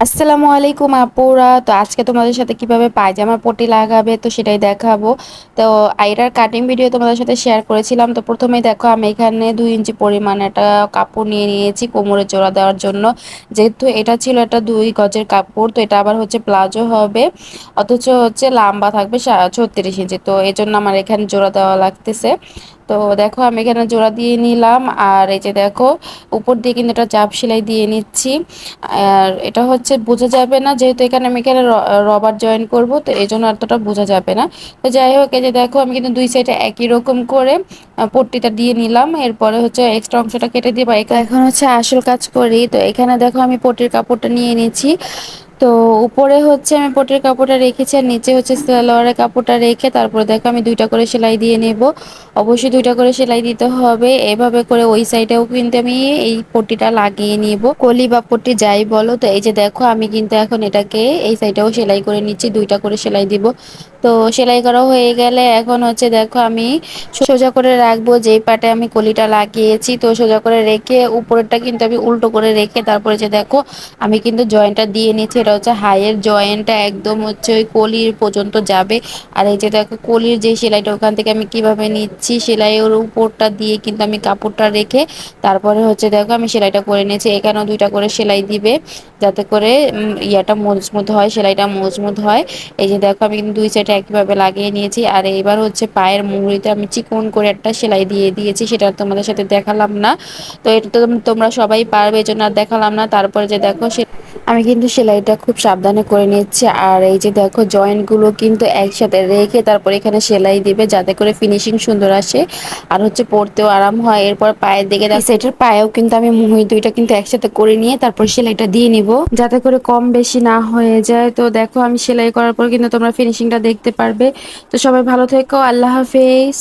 আসসালামু আলাইকুম আপুরা। তো আজকে তোমাদের সাথে কিভাবে পায়জামা পট্টি লাগাবে তো সেটাই দেখাবো। তো আইরার কাটিং ভিডিও তোমাদের সাথে শেয়ার করেছিলাম। তো প্রথমেই দেখো আমি এখানে 2 ইঞ্চি পরিমাণ একটা কাপড় নিয়ে নিয়েছি কোমরে জোড়া দেওয়ার জন্য। যেহেতু এটা ছিল একটা 2 গজের কাপড়, তো এটা আবার হচ্ছে প্লাজো হবে, অথচ হচ্ছে লাম্বা থাকবে 36 ইঞ্চি। তো এই জন্য আমার এখানে জোড়া দেওয়া লাগতেছে। তো দেখো আমি এখানে জোড়া দিয়ে নিলাম, আর এই যে দেখো উপর দিয়ে কিন্তু এটা চাপ সেলাই দিয়ে নিচ্ছি। আর এটা হচ্ছে বোঝা যাবে না, যেহেতু এখানে আমি এখানে রবার জয়েন করব, তো এই জন্য এতটা বোঝা যাবে না। তো যাই হোক, এই যে দেখো আমি কিন্তু দুই সাইডে একই রকম করে পট্টিটা দিয়ে নিলাম। এরপরে হচ্ছে এক্সট্রা অংশটা কেটে দিয়ে, বা এখন হচ্ছে আসল কাজ করি। তো এখানে দেখো আমি পট্টির কাপড়টা নিয়ে নিয়েছি। তো উপরে হচ্ছে আমি পটির কাপড়টা রেখেছি, আর নিচে হচ্ছে সালোয়ারের কাপড়টা রেখে তারপরে দেখো আমি দুইটা করে সেলাই দিয়ে নেব। অবশ্যই দুইটা করে সেলাই দিতে হবে। এভাবে করে ওই সাইডেও কিন্তু আমি এই পটিটা লাগিয়ে নিব, কলি বা পটি যাই বলো। তো এই যে দেখো আমি কিন্তু এখন এটাকে এই সাইডেও সেলাই করে নিচ্ছি, দুইটা করে সেলাই দিব। তো সেলাই করা হয়ে গেলে এখন হচ্ছে দেখো আমি সোজা করে রাখবো যেই পাটে আমি কলিটা লাগিয়েছি। তো সোজা করে রেখে উপরেরটা কিন্তু আমি উল্টো করে রেখে তারপরে যে দেখো আমি কিন্তু জয়েন্টটা দিয়ে নিচ্ছি। এটা হচ্ছে হাইয়ের জয়েন্টটা, একদম হচ্ছে ওই কলির পর্যন্ত যাবে। আর এই যে দেখো কলির যে সেলাইটা ওখান থেকে আমি কিভাবে নিচ্ছি, সেলাইয়ের উপরটা দিয়ে কিন্তু আমি কাপড়টা রেখে তারপরে হচ্ছে দেখো আমি সেলাইটা করে নিয়েছি। এখানেও দুইটা করে সেলাই দিবে, যাতে করে ইয়াটা মজবুত হয়, সেলাইটা মজবুত হয়। এই যে দেখো আমি কিন্তু দুই সাইডে একইভাবে লাগিয়ে নিয়েছি। আর এইবার হচ্ছে পায়ের মুহুরিতে আমি চিকন করে একটা সেলাই দিয়ে দিয়েছি, সেটা তোমাদের সাথে দেখালাম না। তো এটা তো তোমরা সবাই পারবে, এই জন্য আর দেখালাম না। তারপরে যে দেখো আমি কিন্তু সেলাইটা খুব সাবধানে করে নিচ্ছি। আর এই যে দেখো জয়েন্টগুলো কিন্তু একসাথে রেখে তারপর এখানে সেলাই দিবে, যাতে করে ফিনিশিং সুন্দর আসে আর হচ্ছে পরতেও আরাম হয়। এরপর পায়ের দিকে সেটার পায়েও কিন্তু আমি মুহুরি দুইটা কিন্তু একসাথে করে নিয়ে তারপর সেলাইটা দিয়ে নিব, যাতে করে কম বেশি না হয়ে যায়। তো দেখো আমি সেলাই করার পর কিন্তু তোমরা ফিনিশিংটা দেখতে পারবে। তো সবাই ভালো থেকো, আল্লাহ হাফেজ।